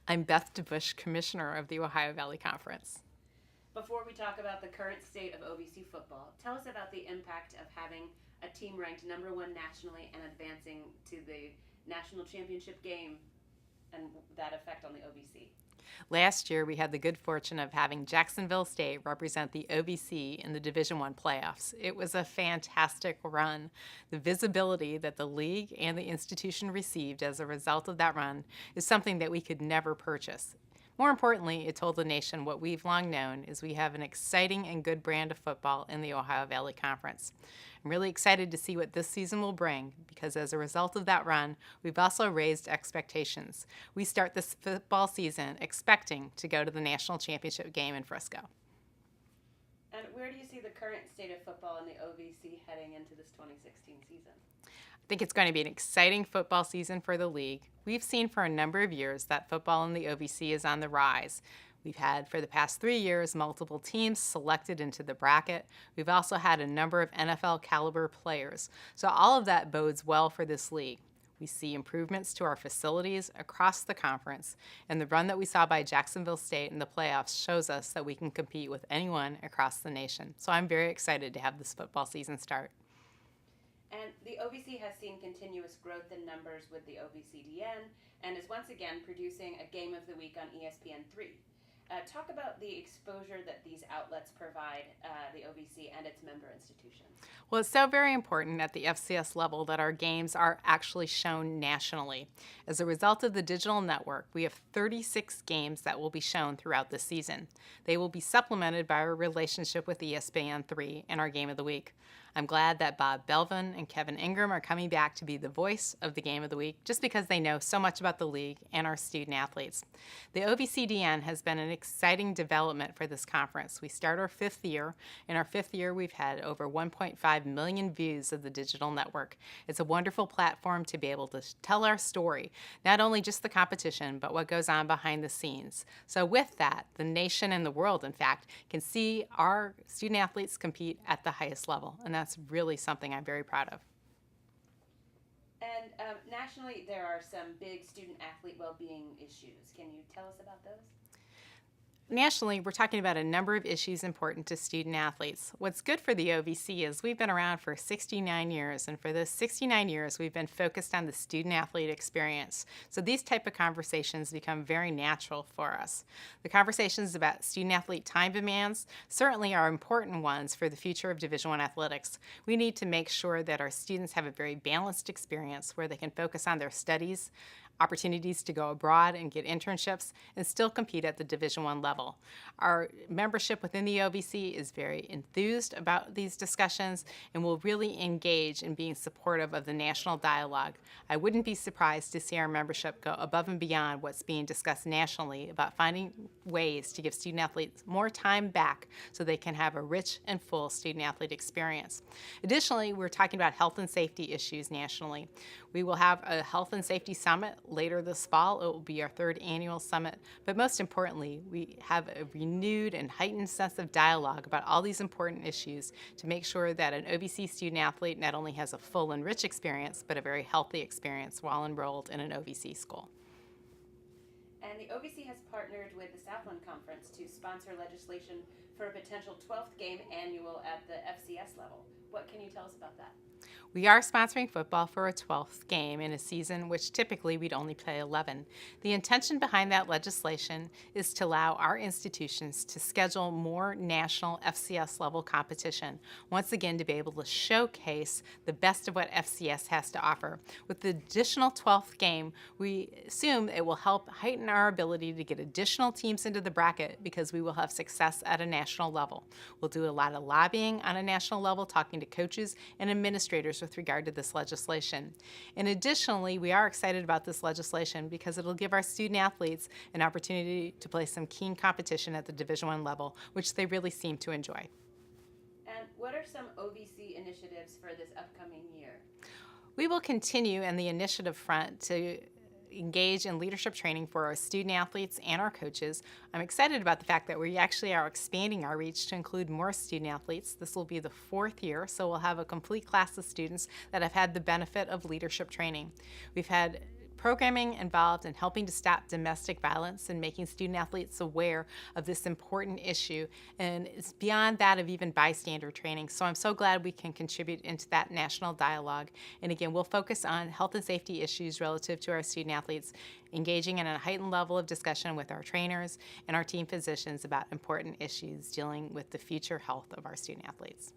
I'm Beth DeBauche, Commissioner of the Ohio Valley Conference. Before we talk about the current state of OVC football, tell us about the impact of having a team ranked #1 nationally and advancing to the national championship game and that effect on the OVC. Last year, we had the good fortune of having Jacksonville State represent the OVC in the Division I playoffs. It was a fantastic run. The visibility that the league and the institution received as a result of that run is something that we could never purchase. More importantly, it told the nation what we've long known is we have an exciting and good brand of football in the Ohio Valley Conference. I'm really excited to see what this season will bring because as a result of that run, we've also raised expectations. We start this football season expecting to go to the national championship game in Frisco. And where do you see the current state of football in the OVC heading into this 2016 season? I think it's going to be an exciting football season for the league. We've seen for a number of years that football in the OVC is on the rise. We've had, for the past 3 years, multiple teams selected into the bracket. We've also had a number of NFL caliber players. So all of that bodes well for this league. We see improvements to our facilities across the conference, and the run that we saw by Jacksonville State in the playoffs shows us that we can compete with anyone across the nation. So I'm very excited to have this football season start. And the OVC has seen continuous growth in numbers with the OVCDN and is once again producing a game of the week on ESPN3. Talk about the exposure that these outlets provide the OVC and its member institutions. Well, it's so very important at the FCS level that our games are actually shown nationally. As a result of the digital network, we have 36 games that will be shown throughout the season. They will be supplemented by our relationship with ESPN3 and our Game of the Week. I'm glad that Bob Belvin and Kevin Ingram are coming back to be the voice of the Game of the Week just because they know so much about the league and our student athletes. The OVCDN has been an exciting development for this conference. We start our 5th year. In our 5th year, we've had over 1.5 million views of the digital network. It's a wonderful platform to be able to tell our story, not only just the competition, but what goes on behind the scenes. So with that, the nation and the world, in fact, can see our student athletes compete at the highest level, and that's really something I'm very proud of. And nationally, there are some big student-athlete well-being issues. Can you tell us about those? Nationally, we're talking about a number of issues important to student athletes. What's good for the OVC is we've been around for 69 years, and for those 69 years, we've been focused on the student-athlete experience. So these type of conversations become very natural for us. The conversations about student-athlete time demands certainly are important ones for the future of Division I athletics. We need to make sure that our students have a very balanced experience where they can focus on their studies, opportunities to go abroad and get internships, and still compete at the Division I level. Our membership within the OVC is very enthused about these discussions and will really engage in being supportive of the national dialogue. I wouldn't be surprised to see our membership go above and beyond what's being discussed nationally about finding ways to give student athletes more time back so they can have a rich and full student athlete experience. Additionally, we're talking about health and safety issues nationally. We will have a health and safety summit later this fall. It will be our 3rd annual summit. But most importantly, we have a renewed and heightened sense of dialogue about all these important issues to make sure that an OVC student athlete not only has a full and rich experience, but a very healthy experience while enrolled in an OVC school. And the OVC has partnered with the Southland Conference to sponsor legislation for a potential 12th game annual at the FCS level. What can you tell us about that? We are sponsoring football for a 12th game in a season which typically we'd only play 11. The intention behind that legislation is to allow our institutions to schedule more national FCS level competition, once again to be able to showcase the best of what FCS has to offer. With the additional 12th game, we assume it will help heighten our ability to get additional teams into the bracket because we will have success at a national level. We'll do a lot of lobbying on a national level, talking to coaches and administrators with regard to this legislation. And additionally, we are excited about this legislation because it'll give our student athletes an opportunity to play some keen competition at the Division I level, which they really seem to enjoy. And what are some OVC initiatives for this upcoming year? We will continue in the initiative front to engage in leadership training for our student athletes and our coaches. I'm excited about the fact that we actually are expanding our reach to include more student athletes. This will be the 4th year, so we'll have a complete class of students that have had the benefit of leadership training. We've had programming involved in helping to stop domestic violence and making student athletes aware of this important issue, and it's beyond that of even bystander training. So I'm so glad we can contribute into that national dialogue. And again, we'll focus on health and safety issues relative to our student athletes, engaging in a heightened level of discussion with our trainers and our team physicians about important issues dealing with the future health of our student athletes.